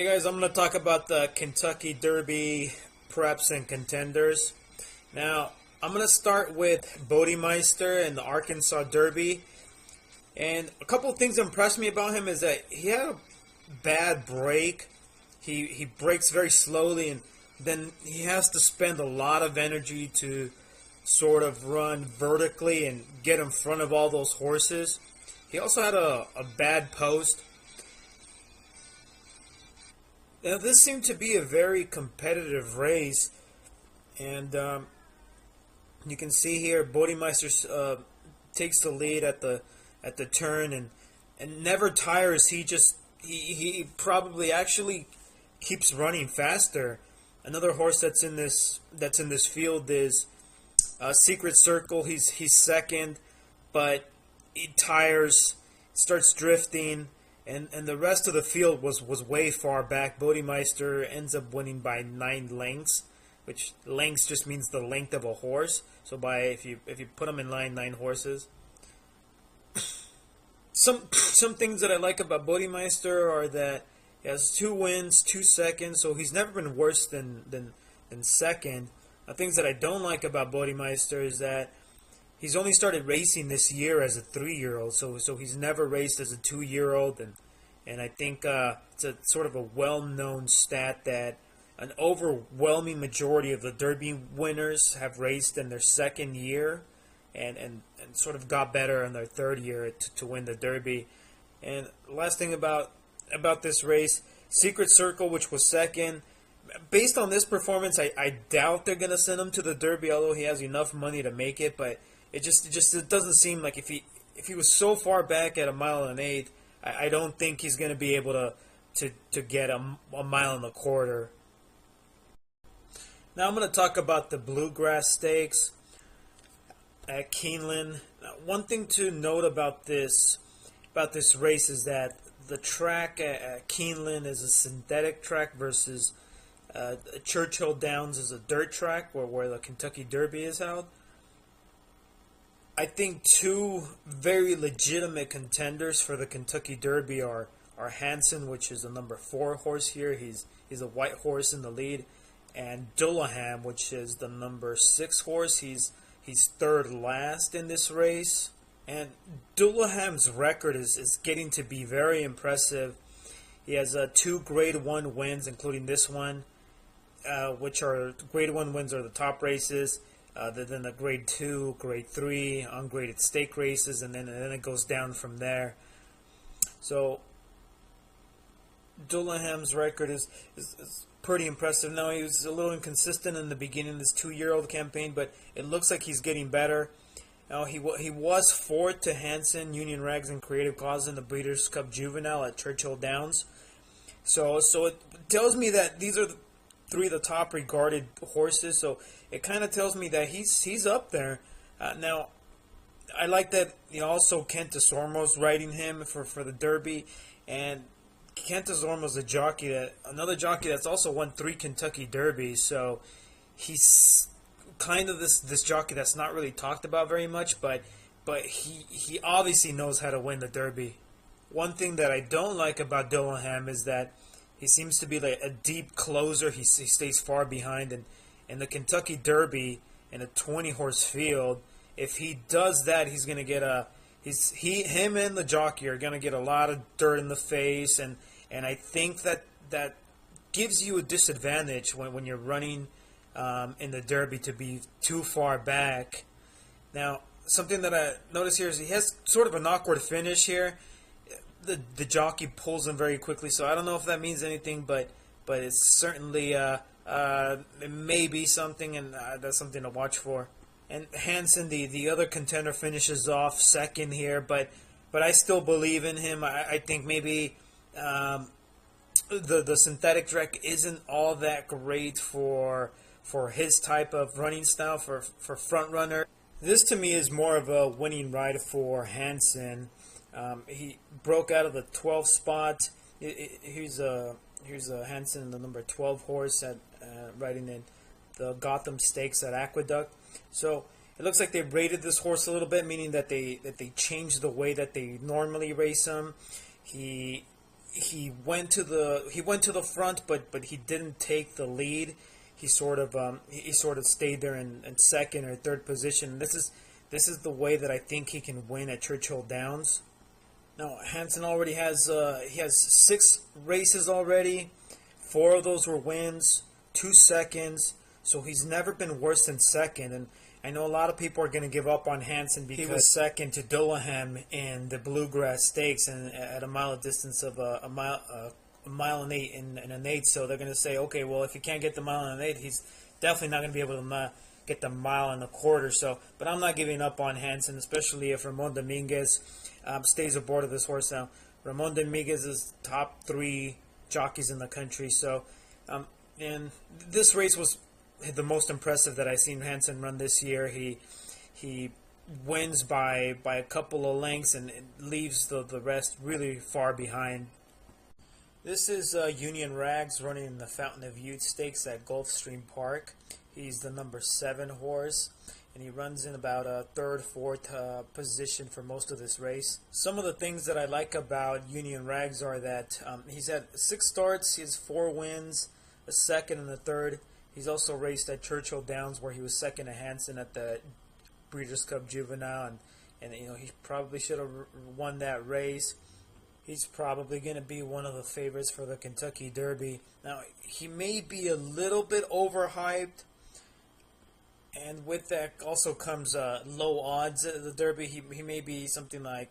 Hey guys, I'm going to talk about the Kentucky Derby preps and contenders. Now, I'm going to start with Bodemeister and the Arkansas Derby. And a couple of things that impressed me about him is that he had a bad break. He breaks very slowly, and then he has to spend a lot of energy to sort of run vertically and get in front of all those horses. He also had a bad post. Now, this seemed to be a very competitive race, and you can see here Bodemeister takes the lead at the turn and never tires. He probably actually keeps running faster. Another horse that's in this field is Secret Circle. He's second, but he tires, starts drifting. And the rest of the field was way far back. Bodemeister ends up winning by 9 lengths, which lengths just means the length of a horse. So if you put them in line, 9 horses. Some things that I like about Bodemeister are that he has 2 wins, 2 seconds, so he's never been worse than second. Things that I don't like about Bodemeister is that he's only started racing this year as a 3-year-old, so he's never raced as a 2-year-old, and I think it's a sort of a well-known stat that an overwhelming majority of the Derby winners have raced in their second year, and sort of got better in their third year to win the Derby. And last thing about this race, Secret Circle, which was second. Based on this performance, I doubt they're going to send him to the Derby, although he has enough money to make it, but it doesn't seem like if he was so far back at 1 1/8, I don't think he's going to be able to get a 1.25 miles. Now I'm going to talk about the Bluegrass Stakes at Keeneland. Now, one thing to note about this race is that the track at Keeneland is a synthetic track versus Churchill Downs is a dirt track where the Kentucky Derby is held. I think 2 very legitimate contenders for the Kentucky Derby are Hansen, which is the number 4 horse here. He's a white horse in the lead, and Dullaham, which is the number 6 horse. He's third last in this race, and Dullaham's record is getting to be very impressive. He has 2 Grade 1 wins, including this one, which are Grade 1 wins are the top races. Then the Grade 2, Grade 3, ungraded stake races, and then it goes down from there. So Dullaham's record is pretty impressive. Now, he was a little inconsistent in the beginning of this 2-year-old campaign, but it looks like he's getting better. Now, he was 4th to Hansen, Union Rags, and Creative Cause in the Breeders' Cup Juvenile at Churchill Downs. So it tells me that these are 3 of the top regarded horses, so it kind of tells me that he's up there. Now, I like that also Kent Desourmoux riding him for the Derby, and Kent Desourmoux is another jockey that's also won 3 Kentucky Derbies, so he's kind of this jockey that's not really talked about very much, but he obviously knows how to win the Derby. One thing that I don't like about Dullaham is that he seems to be like a deep closer. He stays far behind, and in the Kentucky Derby in a 20-horse field, if he does that, he's going to get him and the jockey are going to get a lot of dirt in the face, and I think that gives you a disadvantage when you're running in the Derby to be too far back. Now, something that I notice here is he has sort of an awkward finish here. The jockey pulls him very quickly, so I don't know if that means anything, but it's certainly it may be something, and that's something to watch for. And Hansen, the other contender, finishes off second here, but I still believe in him. I think maybe the synthetic track isn't all that great for his type of running style for front runner. This to me is more of a winning ride for Hansen. He broke out of the 12th spot. Here's Hansen, the number 12 horse at riding in the Gotham Stakes at Aqueduct. So it looks like they rated this horse a little bit, meaning that they changed the way that they normally race him. He he went to the front, but he didn't take the lead. He sort of stayed there in second or third position. This is the way that I think he can win at Churchill Downs. Now Hansen already has 6 races already. 4 of those were wins, 2 seconds. So he's never been worse than second. And I know a lot of people are going to give up on Hansen because he was second to Dullaham in the Bluegrass Stakes and at a mile distance of a mile and 8 in an 8. So they're going to say, okay, well, if he can't get the mile and an 8, he's definitely not going to be able to get the mile and a quarter. So, but I'm not giving up on Hansen, especially if Ramon Dominguez stays aboard of this horse now. Ramon Dominguez is top 3 jockeys in the country. So, and this race was the most impressive that I've seen Hansen run this year. He wins by a couple of lengths and leaves the rest really far behind. This is Union Rags running in the Fountain of Youth Stakes at Gulfstream Park. He's the number 7 horse, and he runs in about a 3rd, 4th position for most of this race. Some of the things that I like about Union Rags are that he's had 6 starts, he has 4 wins, a 2nd and a 3rd. He's also raced at Churchill Downs, where he was second to Hansen at the Breeders' Cup Juvenile, and you know, he probably should have won that race. He's probably going to be one of the favorites for the Kentucky Derby. Now, he may be a little bit overhyped, and with that also comes low odds at the Derby. He may be something like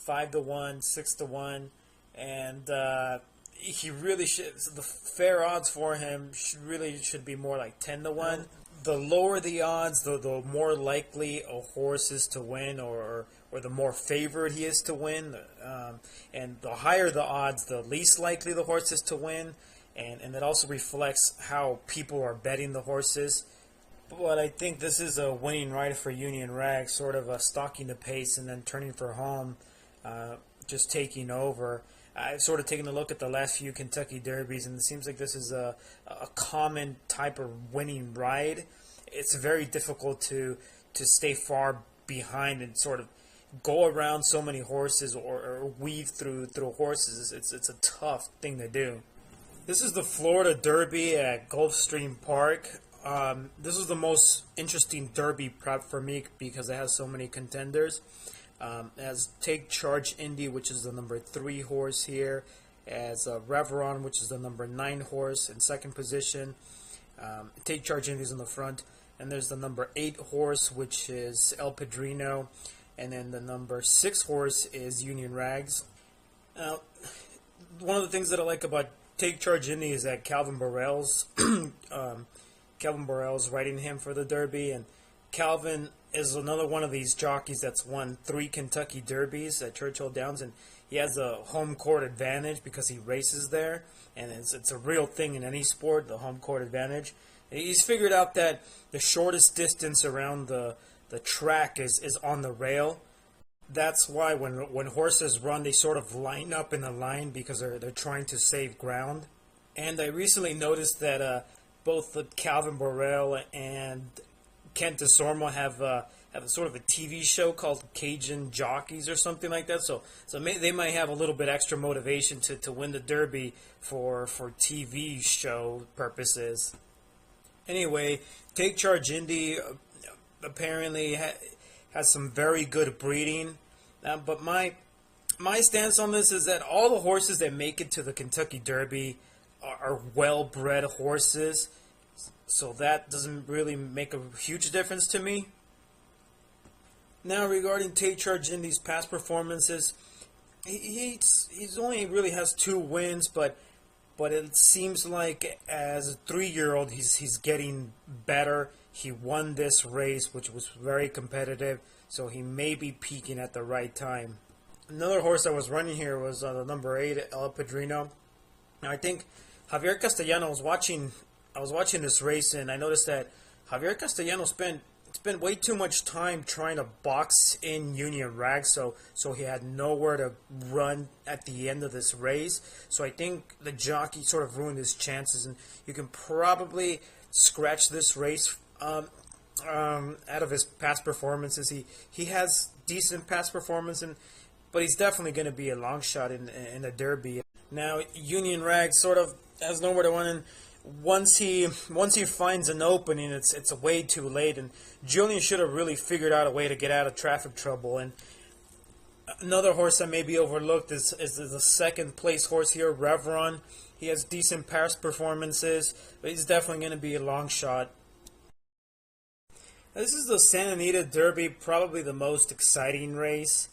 5-1, 6-1, and he really should. The fair odds for him should be more like 10-1. The lower the odds, the more likely a horse is to win, or the more favored he is to win. And the higher the odds, the least likely the horse is to win. And it also reflects how people are betting the horses. But I think this is a winning ride for Union Rag, sort of stalking the pace and then turning for home, just taking over. I've sort of taken a look at the last few Kentucky Derbies, and it seems like this is a common type of winning ride. It's very difficult to stay far behind and sort of go around so many horses or weave through horses. It's a tough thing to do. This is the Florida Derby at Gulfstream Park. This is the most interesting Derby prep for me because it has so many contenders. As Take Charge Indy, which is the number 3 horse here, as Reveron, which is the number 9 horse in second position. Take Charge Indy is in the front, and there's the number 8 horse, which is El Padrino, and then the number 6 horse is Union Rags. Now, one of the things that I like about Take Charge Indy is that Calvin Borel's riding him for the Derby, and Calvin is another one of these jockeys that's won 3 Kentucky Derbies at Churchill Downs, and he has a home court advantage because he races there, and it's a real thing in any sport, the home court advantage. And he's figured out that the shortest distance around the track is on the rail. That's why when horses run, they sort of line up in a line because they're trying to save ground. And I recently noticed that both the Calvin Borel and Kent Desourmoux have a sort of a TV show called Cajun Jockeys or something like that. So they might have a little bit extra motivation to win the Derby for TV show purposes. Anyway, Take Charge Indy apparently has some very good breeding. But my stance on this is that all the horses that make it to the Kentucky Derby are well-bred horses. So that doesn't really make a huge difference to me. Now, regarding Take Charge Indy's past performances, he's only really has 2 wins, but it seems like as a 3-year-old he's getting better. He won this race, which was very competitive, so he may be peaking at the right time. Another horse that was running here was the number 8, El Padrino. Now, I think Javier Castellano I was watching this race, and I noticed that Javier Castellano spent way too much time trying to box in Union Rag, so he had nowhere to run at the end of this race. So I think the jockey sort of ruined his chances, and you can probably scratch this race out of his past performances. He has decent past performance, but he's definitely going to be a long shot in the Derby. Now Union Rag sort of has nowhere to run, and once he finds an opening, it's way too late. And Julian should have really figured out a way to get out of traffic trouble. And another horse that may be overlooked is the second place horse here, Revron. He has decent past performances, but he's definitely going to be a long shot. This is the Santa Anita Derby, probably the most exciting race,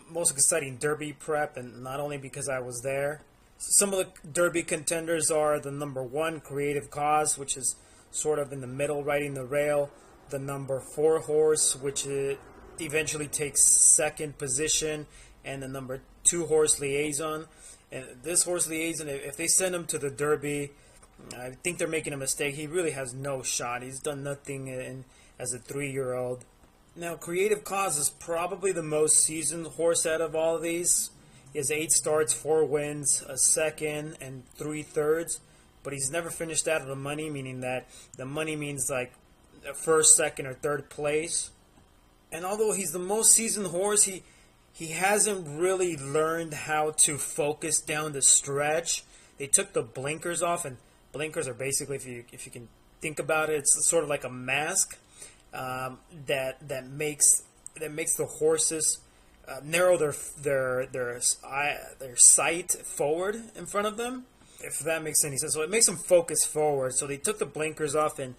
most exciting Derby prep, and not only because I was there. Some of the Derby contenders are the number 1, Creative Cause, which is sort of in the middle, riding the rail. The number 4 horse, which eventually takes second position, and the number 2 horse, Liaison. And this horse, Liaison, if they send him to the Derby, I think they're making a mistake. He really has no shot. He's done nothing as a 3-year-old. Now, Creative Cause is probably the most seasoned horse out of all of these. He has 8 starts, 4 wins, a second, and 3 thirds. But he's never finished out of the money, meaning that the money means like first, second, or third place. And although he's the most seasoned horse, he hasn't really learned how to focus down the stretch. They took the blinkers off, and blinkers are basically, if you can think about it, it's sort of like a mask that makes the horses narrow their sight forward in front of them, if that makes any sense. So it makes them focus forward. So they took the blinkers off, and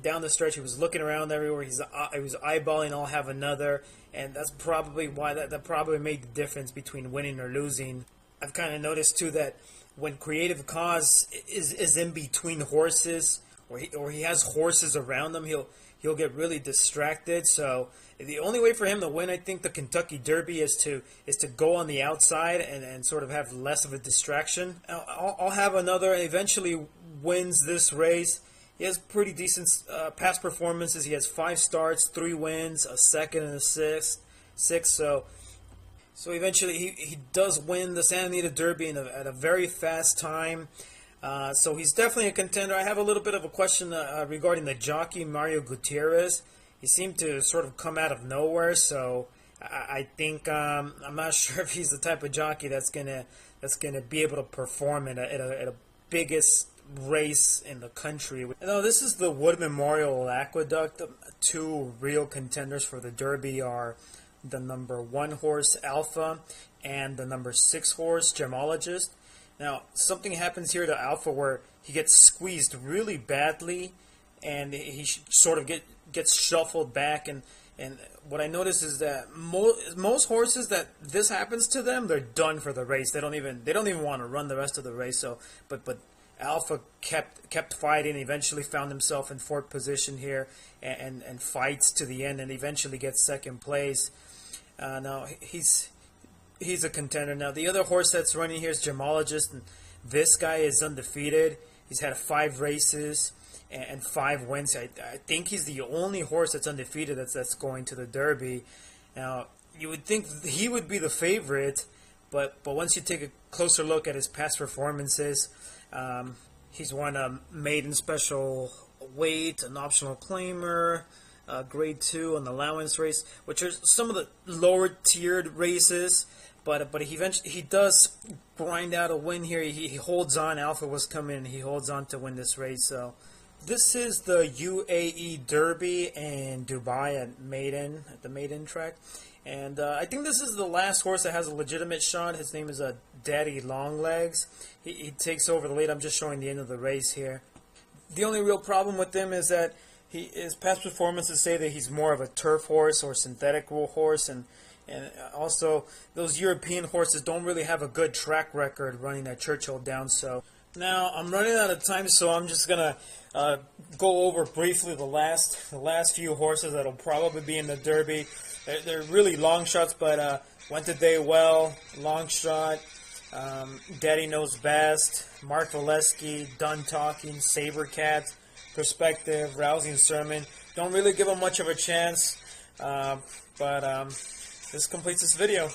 down the stretch he was looking around everywhere. He was eyeballing, I'll have another, and that's probably why that probably made the difference between winning or losing. I've kind of noticed too that when Creative Cause is in between horses, or he has horses around him, he'll get really distracted. So the only way for him to win, I think, the Kentucky Derby is to go on the outside and sort of have less of a distraction. I'll have another, and eventually wins this race. He has pretty decent past performances. He has 5 starts, 3 wins, a second and a sixth. So eventually he does win the Santa Anita Derby at a very fast time. So he's definitely a contender. I have a little bit of a question regarding the jockey, Mario Gutierrez. He seemed to sort of come out of nowhere, so I think I'm not sure if he's the type of jockey that's gonna be able to perform at a biggest race in the country. This is the Wood Memorial Aqueduct. 2 real contenders for the Derby are the number 1 horse, Alpha, and the number 6 horse, Gemologist. Now, something happens here to Alpha where he gets squeezed really badly, and he sort of gets shuffled back. And what I notice is that most horses that this happens to them, they're done for the race. They don't even want to run the rest of the race. So, but Alpha kept fighting. Eventually, found himself in 4th position here, and fights to the end, and eventually gets 2nd place. Now he's a contender. Now the other horse that's running here is Gemologist, and this guy is undefeated. He's had 5 races and 5 wins. I think he's the only horse that's undefeated that's going to the Derby. Now you would think he would be the favorite, but once you take a closer look at his past performances, he's won a maiden special weight, an optional claimer, grade 2, an allowance race, which are some of the lower tiered races. But he does grind out a win here. He holds on. Alpha was coming, and he holds on to win this race. So this is the UAE Derby in Dubai at the Maiden track. And I think this is the last horse that has a legitimate shot. His name is Daddy Longlegs. He takes over the lead. I'm just showing the end of the race here. The only real problem with him is that his past performances say that he's more of a turf horse or synthetic wool horse, and also those European horses don't really have a good track record running at Churchill Downs. So now I'm running out of time, so I'm just gonna go over briefly the last few horses that'll probably be in the Derby. They're really long shots, but Went Today Well, long shot. Daddy Knows Best, Mark Valesky, Done Talking, Saber Cat, Perspective, Rousing Sermon. Don't really give him much of a chance, but this completes this video.